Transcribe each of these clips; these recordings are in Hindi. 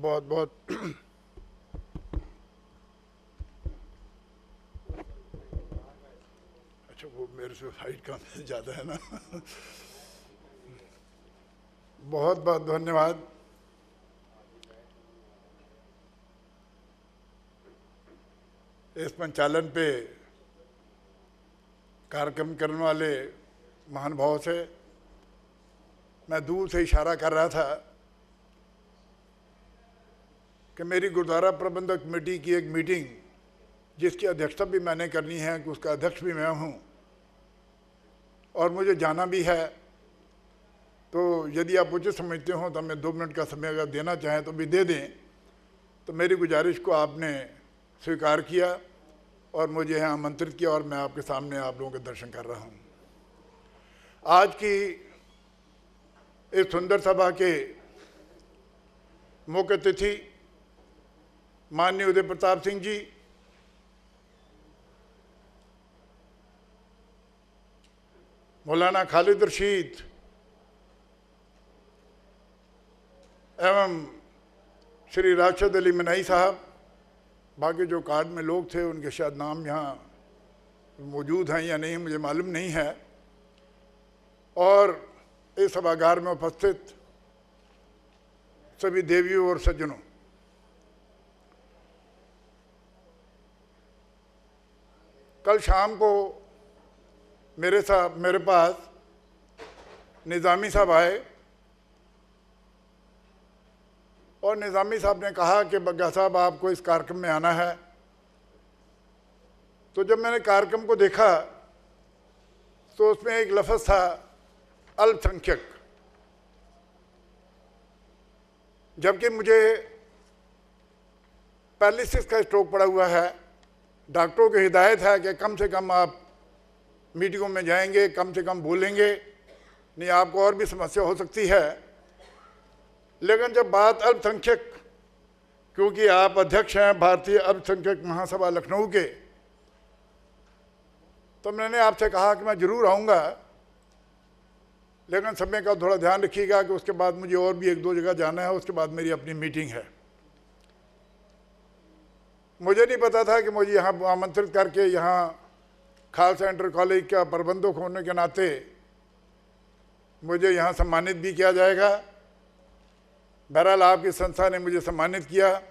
बहुत बहुत अच्छा, वो मेरे से हाइट कम ज़्यादा है ना। बहुत बहुत धन्यवाद। इस संचालन पे कार्यक्रम करने वाले महानुभाव से मैं दूर से इशारा कर रहा था कि मेरी गुरुद्वारा प्रबंधक कमेटी की एक मीटिंग, जिसकी अध्यक्षता भी मैंने करनी है, कि उसका अध्यक्ष भी मैं हूँ और मुझे जाना भी है, तो यदि आप उचित समझते हो तो हमें 2 मिनट का समय अगर देना चाहें तो भी दे दें। तो मेरी गुजारिश को आपने स्वीकार किया और मुझे यहाँ आमंत्रित किया और मैं आपके सामने आप लोगों के दर्शन कर रहा हूँ। आज की इस सुंदर सभा के मुख्य अतिथि माननीय उदय प्रताप सिंह जी, मौलाना खालिद रशीद एवं श्री राशिद अली मनाई साहब, बाकी जो कार्ड में लोग थे उनके शायद नाम यहाँ मौजूद हैं या नहीं मुझे मालूम नहीं है, और इस सभागार में उपस्थित सभी देवियों और सज्जनों, कल शाम को मेरे पास निज़ामी साहब आए और निज़ामी साहब ने कहा कि बग्गा साहब आपको इस कार्यक्रम में आना है। तो जब मैंने कार्यक्रम को देखा तो उसमें एक लफ्ज़ था अल्पसंख्यक, जबकि मुझे पैरालिसिस का स्ट्रोक पड़ा हुआ है। डॉक्टरों की हिदायत है कि कम से कम आप मीटिंगों में जाएंगे, कम से कम बोलेंगे, नहीं आपको और भी समस्या हो सकती है। लेकिन जब बात अल्पसंख्यक, क्योंकि आप अध्यक्ष हैं भारतीय अल्पसंख्यक महासभा लखनऊ के, तो मैंने आपसे कहा कि मैं ज़रूर आऊँगा, लेकिन समय का थोड़ा ध्यान रखिएगा कि उसके बाद मुझे और भी 1-2 जगह जाना है, उसके बाद मेरी अपनी मीटिंग है। मुझे नहीं पता था कि मुझे यहाँ आमंत्रित करके यहाँ खालसा इंटर कॉलेज का प्रबंधक होने के नाते मुझे यहाँ सम्मानित भी किया जाएगा। बहरहाल आपकी संस्था ने मुझे सम्मानित किया,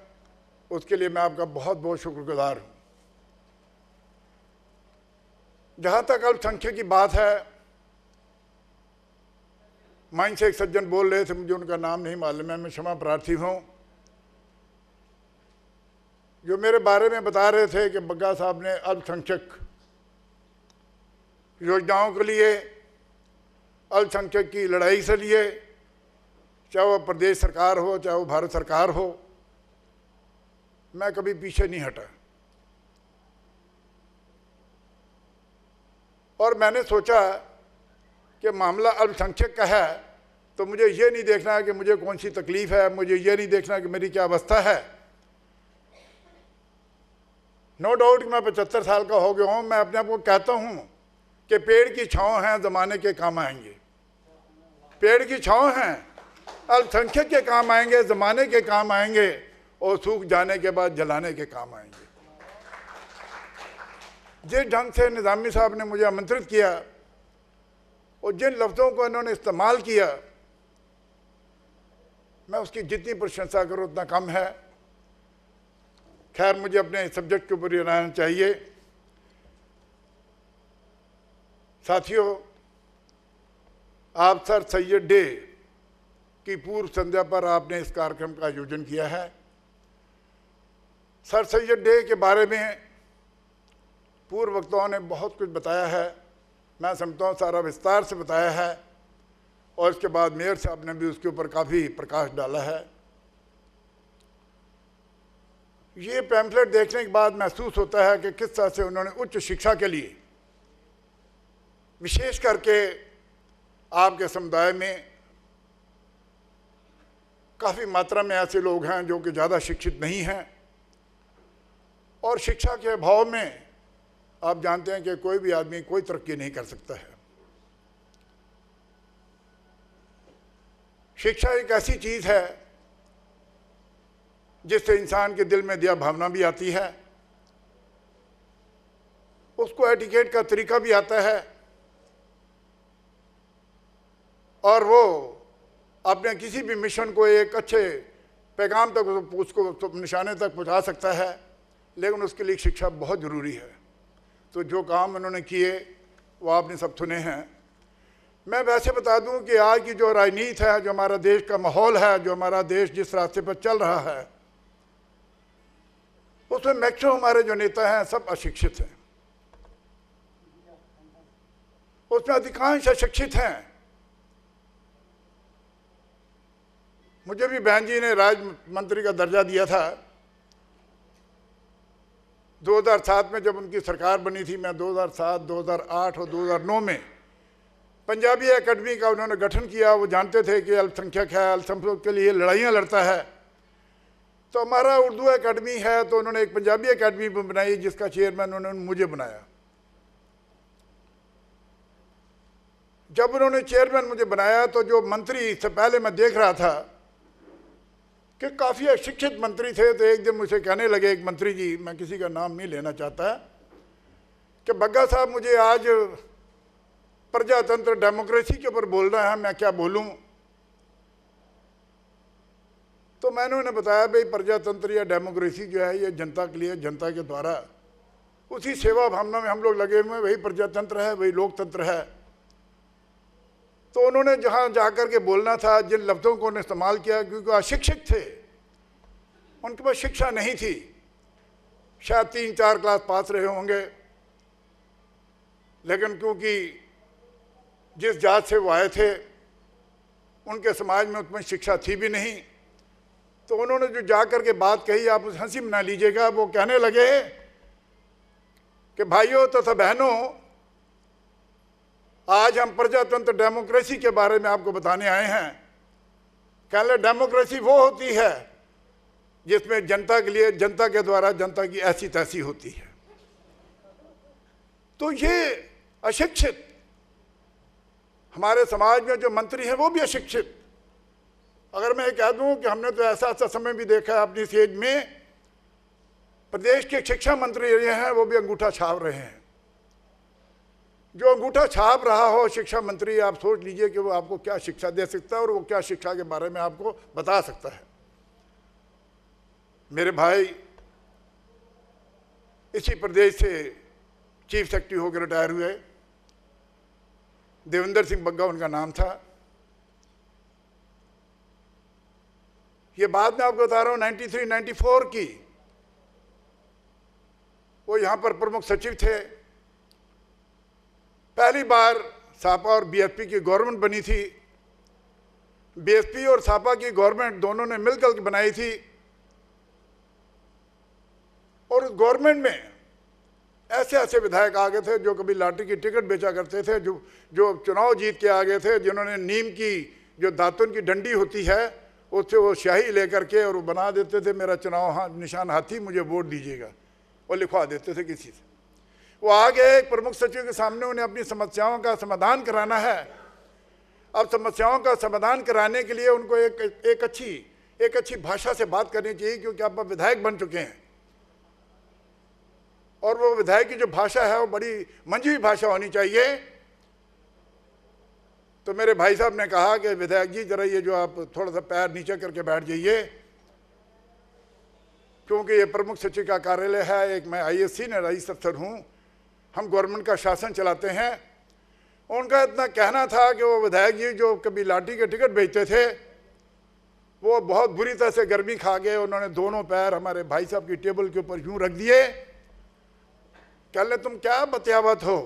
उसके लिए मैं आपका बहुत बहुत शुक्रगुजार हूँ। जहाँ तक अल्पसंख्यक की बात है, माइन से एक सज्जन बोल रहे थे, मुझे उनका नाम नहीं मालूम है, मैं क्षमा प्रार्थी हूँ, जो मेरे बारे में बता रहे थे कि बग्गा साहब ने अल्पसंख्यक योजनाओं के लिए, अल्पसंख्यक की लड़ाई से लिए, चाहे वो प्रदेश सरकार हो चाहे वो भारत सरकार हो, मैं कभी पीछे नहीं हटा। और मैंने सोचा कि मामला अल्पसंख्यक का है तो मुझे ये नहीं देखना है कि मुझे कौन सी तकलीफ़ है, मुझे ये नहीं देखना कि मेरी क्या अवस्था है। नो डाउट कि मैं 75 साल का हो गया हूँ। मैं अपने आप को कहता हूँ कि पेड़ की छाँव हैं, ज़माने के काम आएंगे। पेड़ की छाँव हैं, अल्पसंख्यक के काम आएंगे, ज़माने के काम आएंगे, और सूख जाने के बाद जलाने के काम आएंगे। जिस ढंग से निज़ामी साहब ने मुझे आमंत्रित किया और जिन लफ्ज़ों को इन्होंने इस्तेमाल किया, मैं उसकी जितनी प्रशंसा करूँ उतना कम है। खैर, मुझे अपने सब्जेक्ट के ऊपर रहना चाहिए। साथियों, आप सर सैयद डे की पूर्व संध्या पर आपने इस कार्यक्रम का आयोजन किया है। सर सैयद डे के बारे में पूर्व वक्ताओं ने बहुत कुछ बताया है, मैं समझता हूँ सारा विस्तार से बताया है, और इसके बाद मेयर साहब ने भी उसके ऊपर काफ़ी प्रकाश डाला है। ये पैम्फलेट देखने के बाद महसूस होता है कि किस तरह से उन्होंने उच्च शिक्षा के लिए, विशेष करके आपके समुदाय में काफ़ी मात्रा में ऐसे लोग हैं जो कि ज़्यादा शिक्षित नहीं हैं, और शिक्षा के अभाव में आप जानते हैं कि कोई भी आदमी कोई तरक्की नहीं कर सकता है। शिक्षा एक ऐसी चीज़ है जिससे इंसान के दिल में दया भावना भी आती है, उसको एटिकेट का तरीका भी आता है, और वो अपने किसी भी मिशन को एक अच्छे पैगाम तक उसको निशाने तक पहुंचा सकता है। लेकिन उसके लिए शिक्षा बहुत ज़रूरी है। तो जो काम उन्होंने किए वो आपने सब सुने हैं। मैं वैसे बता दूं कि आज की जो राजनीति है, जो हमारा देश का माहौल है, जो हमारा देश जिस रास्ते पर चल रहा है, उसमें मैक्सिमम हमारे जो नेता हैं सब अशिक्षित हैं। उसमें अधिकांश अशिक्षित हैं। मुझे भी बहन जी ने राज्य मंत्री का दर्जा दिया था 2007 में, जब उनकी सरकार बनी थी। मैं 2007, 2008 और 2009 में पंजाबी एकेडमी का उन्होंने गठन किया। वो जानते थे कि अल्पसंख्यक है, अल्पसंख्यक के लिए लड़ाइयाँ लड़ता है। तो हमारा उर्दू एकेडमी है, तो उन्होंने एक पंजाबी एकेडमी बनाई जिसका चेयरमैन उन्होंने मुझे बनाया। जब उन्होंने चेयरमैन मुझे बनाया तो जो मंत्री से पहले मैं देख रहा था कि काफ़ी अशिक्षित मंत्री थे। तो एक दिन मुझे कहने लगे एक मंत्री जी, मैं किसी का नाम नहीं लेना चाहता, कि बग्गा साहब मुझे आज प्रजातंत्र डेमोक्रेसी के ऊपर बोलना है, मैं क्या बोलूं? तो मैंने उन्हें बताया भाई प्रजातंत्र या डेमोक्रेसी जो है ये जनता के लिए, जनता के द्वारा उसी सेवा भावना में हम लोग लगे हुए हैं, वही प्रजातंत्र है, वही लोकतंत्र है। तो उन्होंने जहाँ जाकर के बोलना था, जिन लफ्ज़ों को उन्होंने इस्तेमाल किया, क्योंकि अशिक्षित थे, उनके पास शिक्षा नहीं थी, शायद 3-4 क्लास पास रहे होंगे, लेकिन क्योंकि जिस जात से वो आए थे उनके समाज में उतनी शिक्षा थी भी नहीं। तो उन्होंने जो जाकर के बात कही, आप उस हंसी में ना लीजिएगा, वो कहने लगे कि भाइयों तथा बहनों, आज हम प्रजातंत्र डेमोक्रेसी के बारे में आपको बताने आए हैं। कहने लगे डेमोक्रेसी वो होती है जिसमें जनता के लिए, जनता के द्वारा जनता की ऐसी तैसी होती है। तो ये अशिक्षित, हमारे समाज में जो मंत्री हैं वो भी अशिक्षित। अगर मैं कह दूं कि हमने तो ऐसा ऐसा समय भी देखा है अपनी सेज में, प्रदेश के शिक्षा मंत्री ये हैं वो भी अंगूठा छाप रहे हैं। जो अंगूठा छाप रहा हो शिक्षा मंत्री, आप सोच लीजिए कि वो आपको क्या शिक्षा दे सकता है और वो क्या शिक्षा के बारे में आपको बता सकता है। मेरे भाई इसी प्रदेश से चीफ सेक्रेटरी होकर रिटायर हुए, देवेंद्र सिंह बग्गा उनका नाम था। ये बात मैं आपको बता रहा हूँ 93-94 की। वो यहाँ पर प्रमुख सचिव थे। पहली बार सापा और बीएसपी की गवर्नमेंट बनी थी। बीएसपी और सापा की गवर्नमेंट दोनों ने मिलकर बनाई थी, और उस गवर्नमेंट में ऐसे ऐसे विधायक आ गए थे जो कभी लॉटरी की टिकट बेचा करते थे, जो चुनाव जीत के आ गए थे, जिन्होंने नीम की जो दातुन की डंडी होती है उससे वो स्याही लेकर के और वो बना देते थे मेरा चुनाव निशान हाथी, मुझे वोट दीजिएगा, और लिखवा देते थे किसी से। वो आ गए एक प्रमुख सचिव के सामने, उन्हें अपनी समस्याओं का समाधान कराना है। अब समस्याओं का समाधान कराने के लिए उनको एक अच्छी भाषा से बात करनी चाहिए, क्योंकि आप विधायक बन चुके हैं, और वो विधायक की जो भाषा है वो बड़ी मंझी भाषा होनी चाहिए। तो मेरे भाई साहब ने कहा कि विधायक जी जरा ये जो आप थोड़ा सा पैर नीचे करके बैठ जाइए, क्योंकि ये प्रमुख सचिव का कार्यालय है, एक मैं आईएएस सीनियर आईएएस अफसर हूँ, हम गवर्नमेंट का शासन चलाते हैं। उनका इतना कहना था कि वो विधायक जी जो कभी लाठी के टिकट बेचते थे वो बहुत बुरी तरह से गर्मी खा गए। उन्होंने दोनों पैर हमारे भाई साहब की टेबल के ऊपर यूं रख दिए। कह ले तुम क्या बतियावत हो,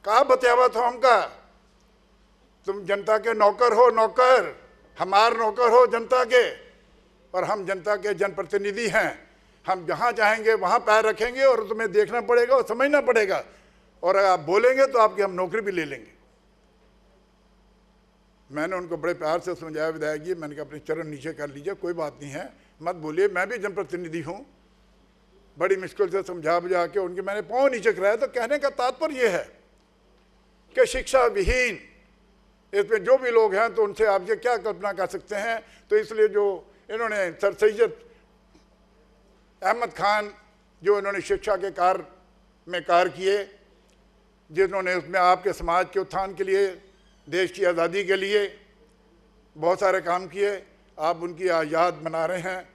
कहा बतियावत हो हमका, तुम जनता के नौकर हो, नौकर हमार नौकर हो जनता के, और हम जनता के जनप्रतिनिधि हैं। हम जहाँ चाहेंगे वहाँ पैर रखेंगे और तुम्हें देखना पड़ेगा और समझना पड़ेगा, और अगर आप बोलेंगे तो आपकी हम नौकरी भी ले लेंगे। मैंने उनको बड़े प्यार से समझाया, विधायक जी मैंने कहा अपने चरण नीचे कर लीजिए, कोई बात नहीं है, मत बोलिए, मैं भी जनप्रतिनिधि हूँ। बड़ी मुश्किल से समझा बुझा के उनके मैंने पाँव नीचे कराया। तो कहने का तात्पर्य यह है कि शिक्षा विहीन इसमें जो भी लोग हैं तो उनसे आप ये क्या कल्पना कर सकते हैं। तो इसलिए जो इन्होंने सर सैयद अहमद खान जो इन्होंने शिक्षा के कार्य किए, जिन्होंने उसमें आपके समाज के उत्थान के लिए, देश की आज़ादी के लिए बहुत सारे काम किए, आप उनकी याद मना रहे हैं।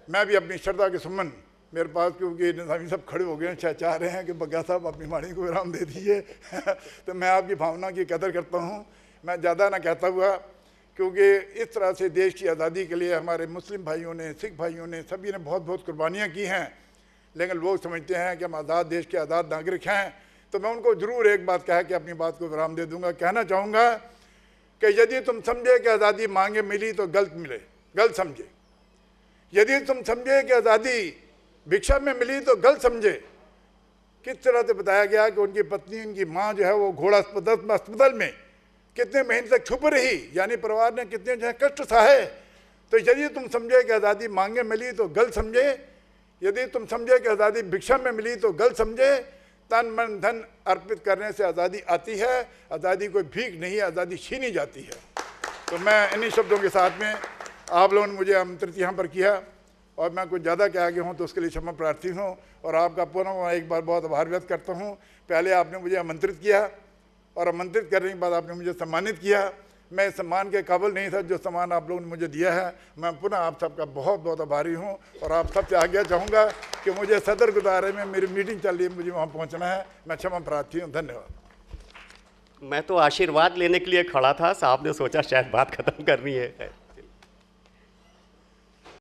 मैं भी अपनी श्रद्धा के सुमन मेरे पास, क्योंकि निज़ामी सब खड़े हो गए हैं, चाह रहे हैं कि बग्गा साहब अपनी वाणी को विराम दे दीजिए तो मैं आपकी भावना की कदर करता हूँ। मैं ज़्यादा ना कहता हुआ, क्योंकि इस तरह से देश की आज़ादी के लिए हमारे मुस्लिम भाइयों ने, सिख भाइयों ने, सभी ने बहुत बहुत कुर्बानियाँ की हैं, लेकिन लोग समझते हैं कि हम आज़ाद देश के आज़ाद नागरिक हैं। तो मैं उनको ज़रूर एक बात कह के अपनी बात को विराम दे दूँगा। कहना चाहूँगा कि यदि तुम समझे कि आज़ादी मांगे मिली तो गलत समझे। यदि तुम समझे कि आज़ादी भिक्षा में मिली तो गलत समझे। किस तरह से बताया गया कि उनकी पत्नी, उनकी माँ जो है वो घोड़ा अस्पताल में कितने महीने तक छुप रही, यानी परिवार ने कितने जो है कष्ट सहे। तो यदि तुम समझे कि आज़ादी मांगे मिली तो गलत समझे। यदि तुम समझे कि आज़ादी भिक्षा में मिली तो गलत समझे। तन मन धन अर्पित करने से आज़ादी आती है। आज़ादी कोई भीख नहीं है, आज़ादी छीनी जाती है। तो मैं इन्हीं शब्दों के साथ में, आप लोगों ने मुझे आमंत्रित यहाँ पर किया और मैं कुछ ज़्यादा कह गया हूँ तो उसके लिए क्षमा प्रार्थी हूँ, और आपका पुनः एक बार बहुत आभार व्यक्त करता हूँ। पहले आपने मुझे आमंत्रित किया और आमंत्रित करने के बाद आपने मुझे सम्मानित किया। मैं इस सम्मान के काबिल नहीं था जो सम्मान आप लोगों ने मुझे दिया है। मैं पुनः आप सबका बहुत बहुत आभारी हूँ और आप सबसे आज्ञा चाहूँगा कि मुझे सदर गुरुद्वारे में मेरी मीटिंग चल रही है, मुझे वहाँ पहुँचना है। मैं क्षमा प्रार्थी हूँ। धन्यवाद। मैं तो आशीर्वाद लेने के लिए खड़ा था, साहब ने सोचा शायद बात खत्म करनी है।